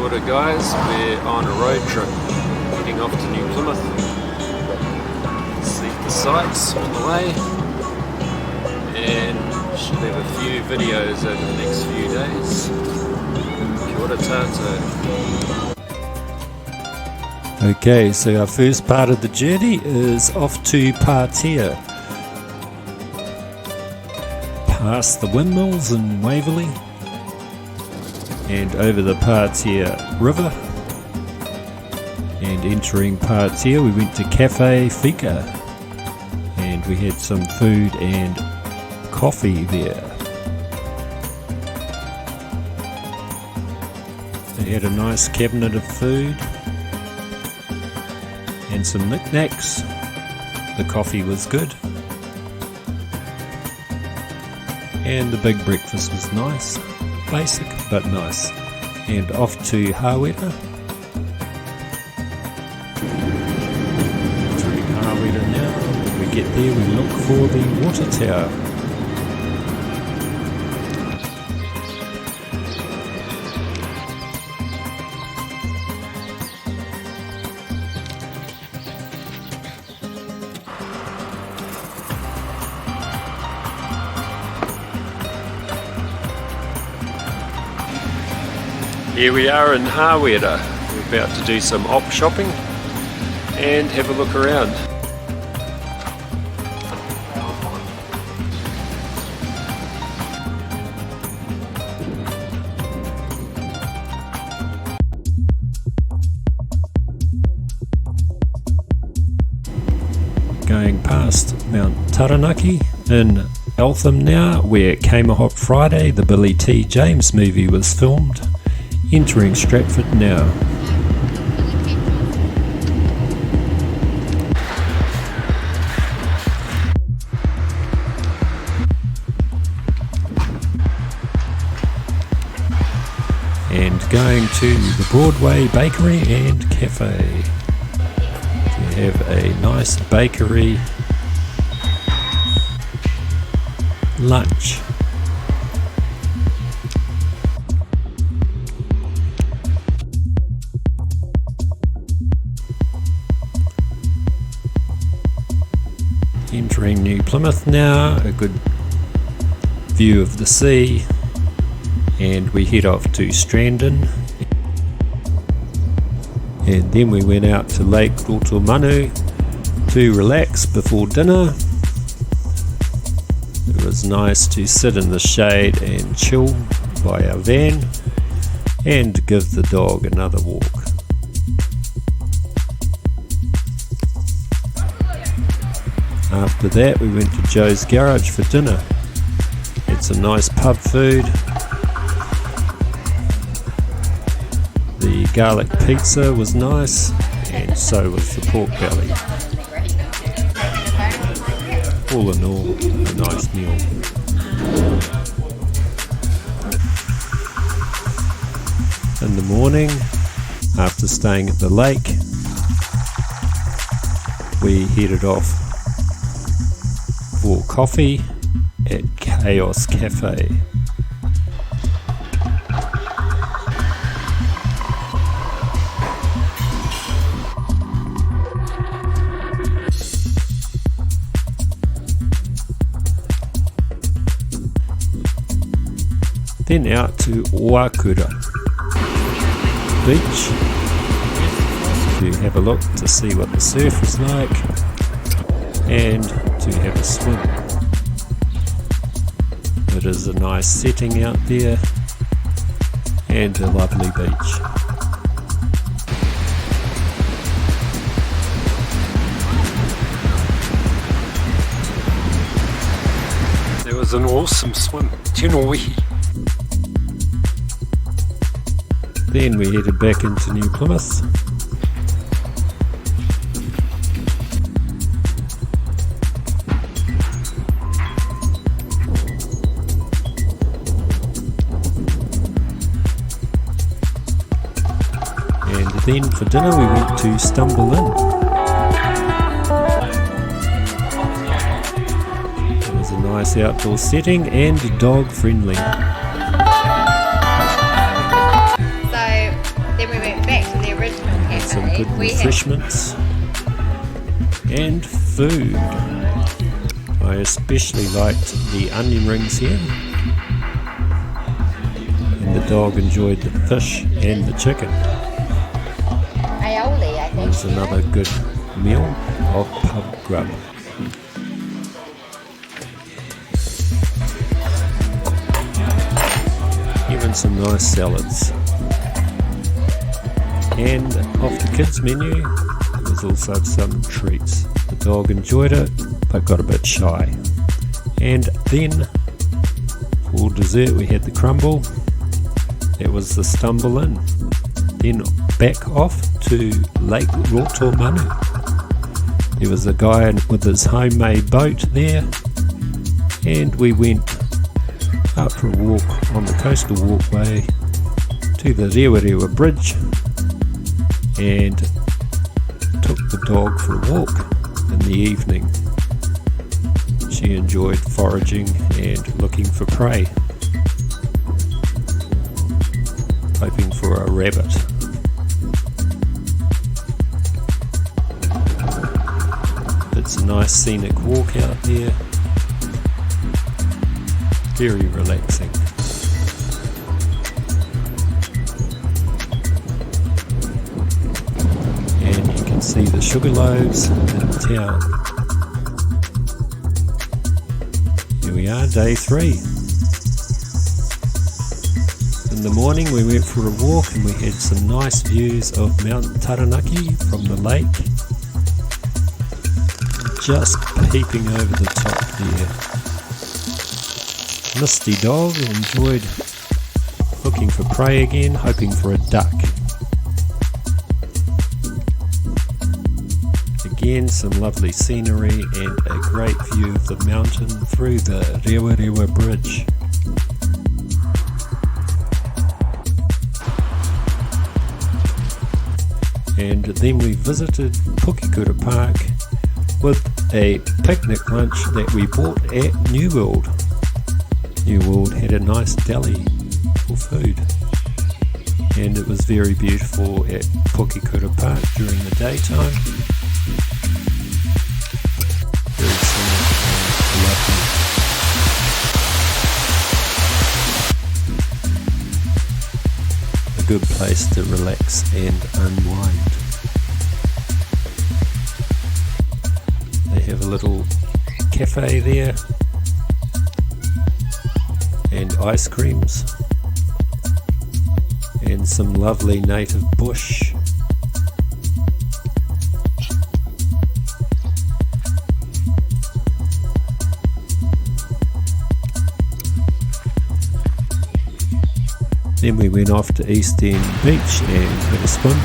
Kia ora guys, we're on a road trip heading off to New Plymouth. See the sights on the way and should have a few videos over the next few days. Kia ora tātou. Okay, so our first part of the journey is off to Patea. Past the windmills in Waverley and over the Patea River, and entering Patea we went to Cafe Fika and we had some food and coffee there. They had a nice cabinet of food and some knickknacks. The coffee was good and the big breakfast was nice. Basic but nice. And off to Hawera. Through Hawera now. When we get there we look for the water tower. Here we are in Hawera. We're about to do some op shopping and have a look around. Going past Mount Taranaki in Eltham now, where Came a Hot Friday, the Billy T. James movie, was filmed. Entering Stratford now. And going to the Broadway Bakery and Cafe to have a nice bakery lunch. Entering New Plymouth now, a good view of the sea, and we head off to Strandon, and then we went out to Lake Opunake to relax before dinner. It was nice to sit in the shade and chill by our van and give the dog another walk. After that we went to Joe's Garage for dinner. Had some nice pub food. The garlic pizza was nice, and so was the pork belly. All in all, a nice meal. In the morning, after staying at the lake, we headed off for coffee at Chaos Cafe. Then out to Oakura Beach to have a look to see what the surf is like and to have a swim. It is a nice setting out there and a lovely beach. There was an awesome swim. Tēnōihi. Then we headed back into New Plymouth. And then for dinner we went to Stumble Inn. It was a nice outdoor setting and dog friendly. There good refreshments and food. I especially liked the onion rings here, and the dog enjoyed the fish and the chicken. There's another good meal of pub grub. Even some nice salads. And off the kids menu there was also some treats. The dog enjoyed it but got a bit shy. And then for dessert we had the crumble. That was the stumble in. Then back off to Lake Rotormanu. There was a guy with his homemade boat there, and we went up for a walk on the coastal walkway to the Rewarewa Bridge and took the dog for a walk in the evening. She enjoyed foraging and looking for prey, hoping for a rabbit. It's a nice scenic walk out there, very relaxing. And you can see the sugar loaves in town. Here we are, day 3. In the morning we went for a walk and we had some nice views of Mount Taranaki from the lake, just peeping over the top there. Misty dog enjoyed looking for prey again, hoping for a duck. Again, some lovely scenery and a great view of the mountain through the Rewarewa Bridge. And then we visited Pukekura Park with a picnic lunch that we bought at New World. New World had a nice deli for food, and it was very beautiful at Pukekura Park during the daytime. Very scenic and lovely. A good place to relax and unwind. They have a little cafe there and ice creams and some lovely native bush. Then we went off to East End Beach and had a swim,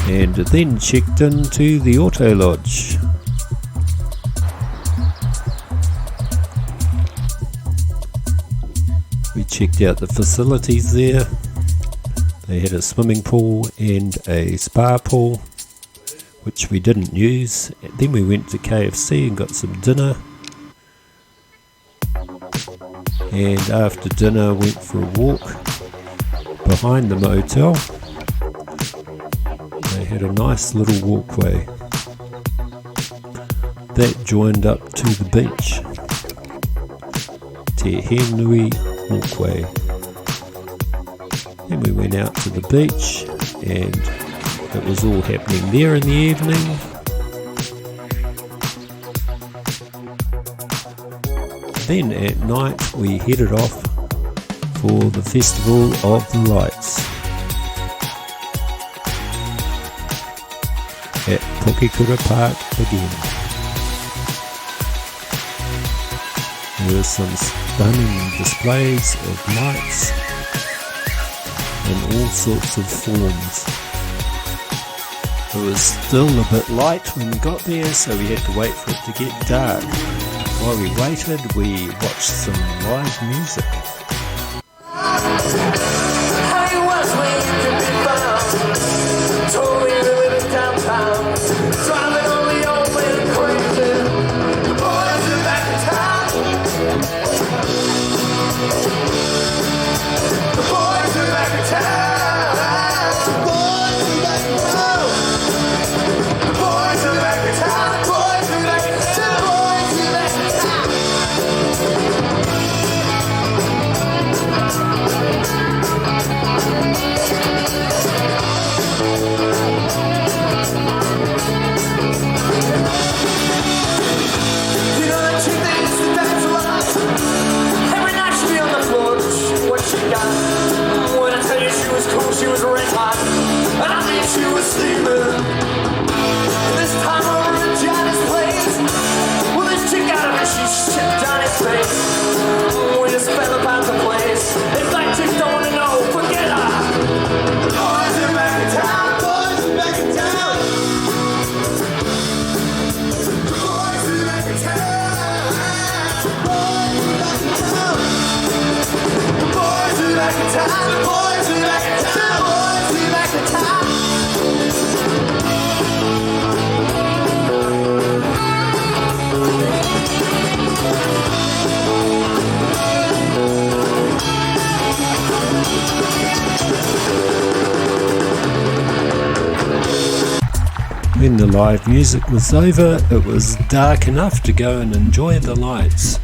and then checked into the Auto Lodge. We checked out the facilities there. They had a swimming pool and a spa pool, which we didn't use. Then we went to KFC and got some dinner. And after dinner went for a walk behind the motel. They had a nice little walkway that joined up to the beach. Te Henui walkway. Then we went out to the beach and it was all happening there in the evening. Then at night we headed off for the Festival of the Lights at Pukekura Park again. There were some stunning displays of lights in all sorts of forms. It was still a bit light when we got there, so we had to wait for it to get dark. While we waited, we watched some live music. shit down his face. We just fell about the place. In fact, you don't wanna know, forget her. Boys are back in town, boys are back in town. Boys are back in town. Boys are back in town. Boys are back in town. Boys are back in town. When the live music was over, it was dark enough to go and enjoy the lights,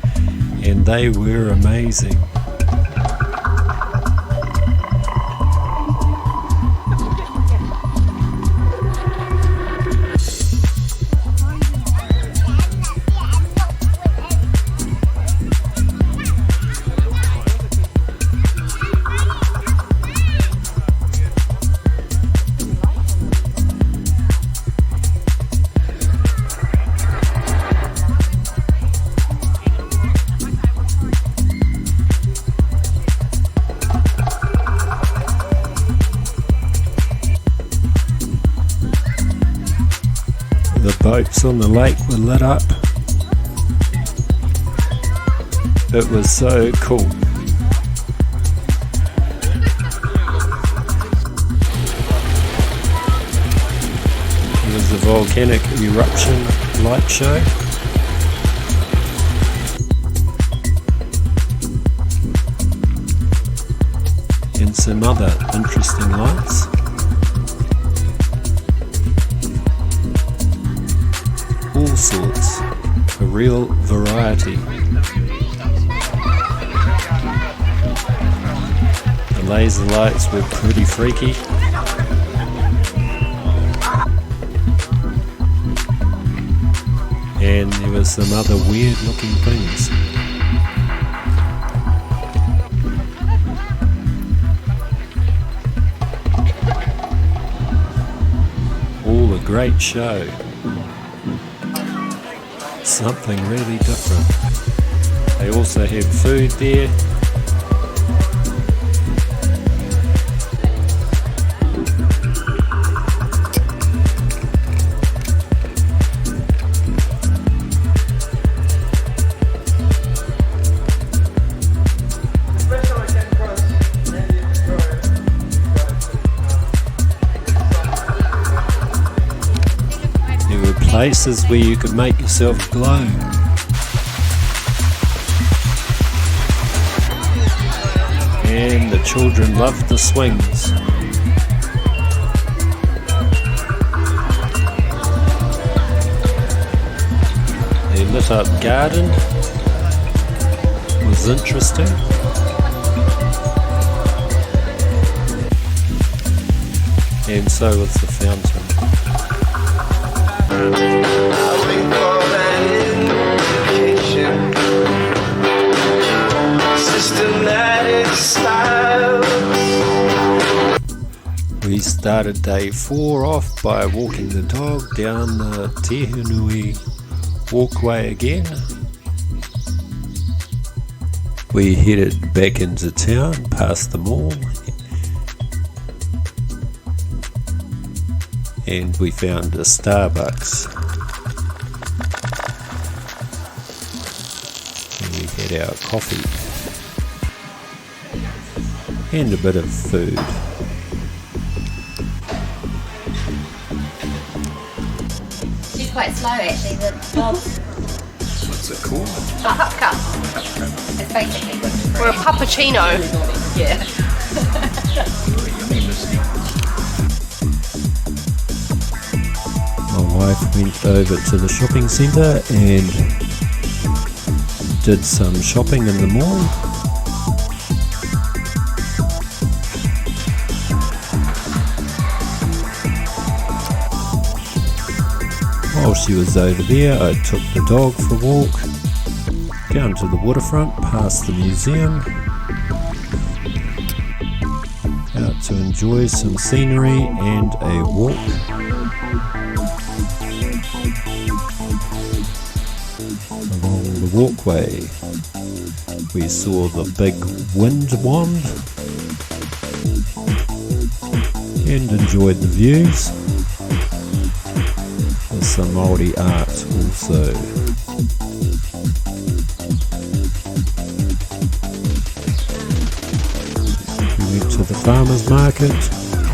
and they were amazing. The boats on the lake were lit up. It was so cool. It was a volcanic eruption light show. And some other interesting lights. All sorts, a real variety. The laser lights were pretty freaky. And there were some other weird looking things. All a great show. Something really different. They also had food there. Places where you could make yourself glow. And the children loved the swings. The lit up garden was interesting. And so was the fountain. I wait for that indication. Systematic style. We started day 4 off by walking the dog down the Whanganui walkway again. We headed back into town past the mall. And we found a Starbucks. And we had our coffee. And a bit of food. She's quite slow actually, the dog. What's it called? A pup cup. It's basically good for Or a puppuccino. Yeah. My wife went over to the shopping centre and did some shopping in the mall. While she was over there, I took the dog for a walk down to the waterfront, past the museum, out to enjoy some scenery and a walk. along the walkway. We saw the big wind wand and enjoyed the views. There's some Māori art also. We went to the farmers market,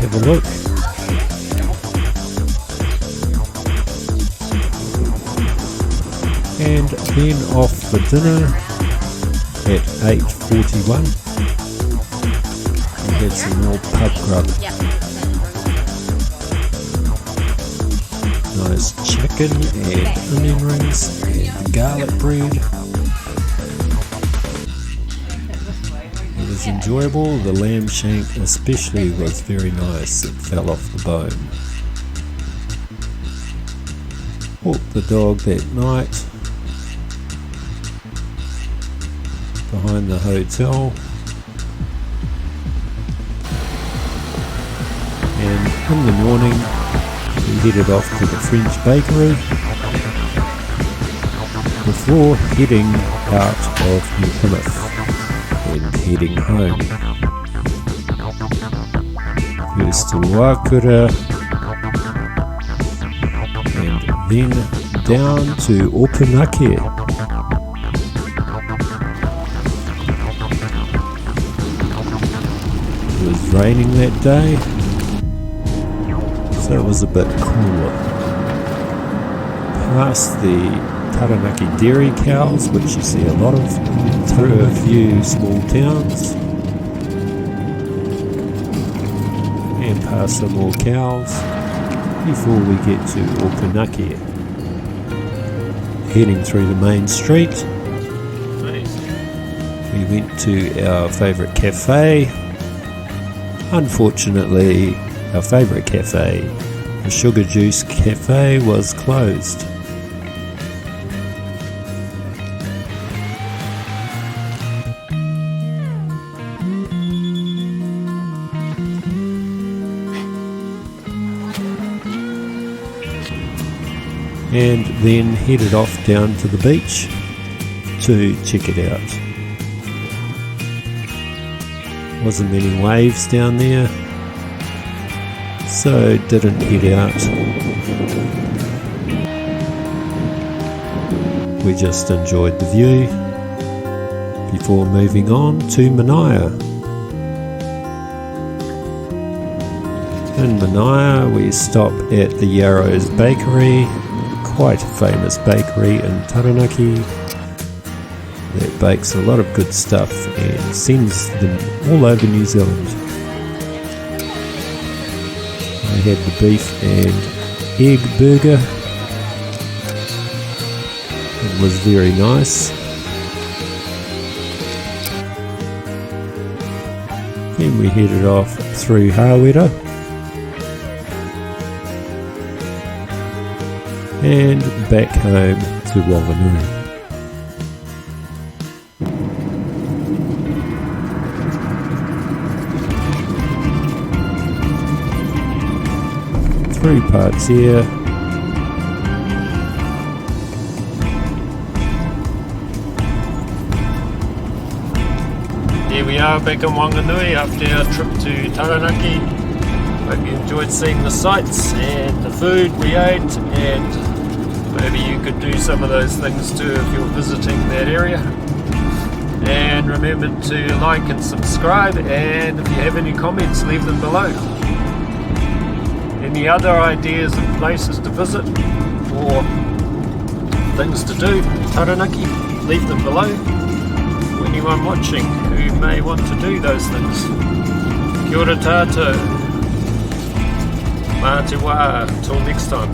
have a look. And then off for dinner at 8:41. We had some more pub grub. Nice chicken and onion rings and garlic bread. It was enjoyable. The lamb shank especially was very nice. It fell off the bone. Walked the dog that night behind the hotel, and in the morning we headed off to the French bakery before heading out of New Plymouth and heading home. First to Oakura and then down to Opunake. It was raining that day, so it was a bit cooler. Past the Taranaki dairy cows, which you see a lot of, through a few small towns, and past some more cows before we get to Opunake. Heading through the main street, we went to our favourite cafe. Unfortunately, our favourite cafe, the Sugar Juice Cafe, was closed. And then headed off down to the beach to check it out. Wasn't many waves down there, so didn't head out. We just enjoyed the view before moving on to Manaia. In Manaia we stop at the Yarrow's Bakery, quite a famous bakery in Taranaki that bakes a lot of good stuff and sends them all over New Zealand. I had the beef and egg burger. It was very nice. Then we headed off through Hawera and back home to Whanganui. Through Patea, here we are back in Whanganui after our trip to Taranaki. Hope you enjoyed seeing the sights and the food we ate, and maybe you could do some of those things too if you're visiting that area. And remember to like and subscribe, and if you have any comments, leave them below. Any other ideas of places to visit or things to do in Taranaki, leave them below. For anyone watching who may want to do those things. Kia ora tātou. Mā te wā. Until next time.